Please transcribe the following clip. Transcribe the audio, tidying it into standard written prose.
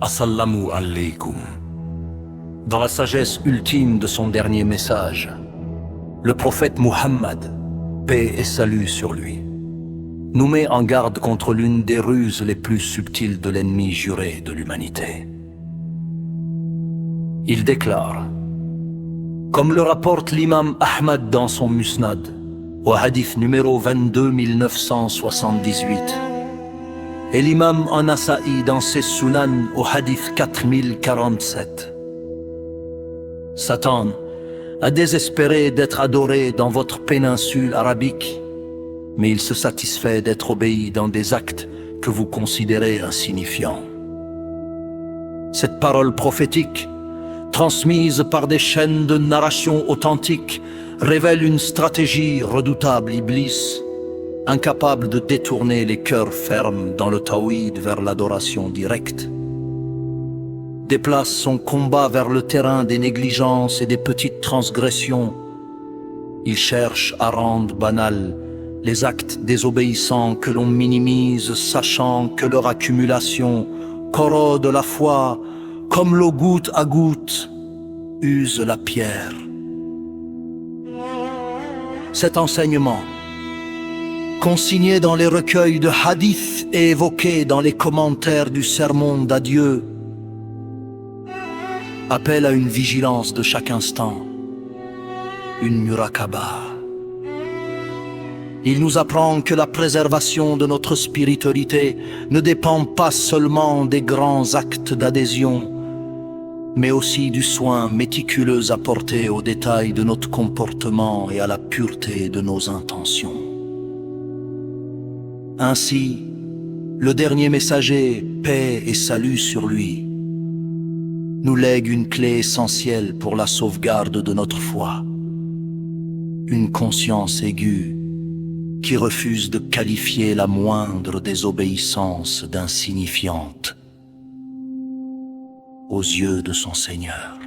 Assalamu alaikum. Dans la sagesse ultime de son dernier message, le prophète Muhammad, paix et salut sur lui, nous met en garde contre l'une des ruses les plus subtiles de l'ennemi juré de l'humanité. Il déclare, comme le rapporte l'imam Ahmad dans son Musnad, au hadith numéro 22978, et l'imam An-Nasa'i dans ses Sunan au hadith 4047. Satan a désespéré d'être adoré dans votre péninsule arabique, mais il se satisfait d'être obéi dans des actes que vous considérez insignifiants. Cette parole prophétique, transmise par des chaînes de narration authentiques, révèle une stratégie redoutable Iblis, incapable de détourner les cœurs fermes dans le tawhid vers l'adoration directe. Déplace son combat vers le terrain des négligences et des petites transgressions. Il cherche à rendre banal les actes désobéissants que l'on minimise, sachant que leur accumulation corrode la foi, comme l'eau goutte à goutte use la pierre. Cet enseignement, consigné dans les recueils de hadiths et évoqué dans les commentaires du sermon d'adieu, appelle à une vigilance de chaque instant, une muraqaba. Il nous apprend que la préservation de notre spiritualité ne dépend pas seulement des grands actes d'adhésion, mais aussi du soin méticuleux apporté aux détails de notre comportement et à la pureté de nos intentions. Ainsi, le dernier messager, paix et salut sur lui, nous lègue une clé essentielle pour la sauvegarde de notre foi, une conscience aiguë qui refuse de qualifier la moindre désobéissance d'insignifiante aux yeux de son Seigneur.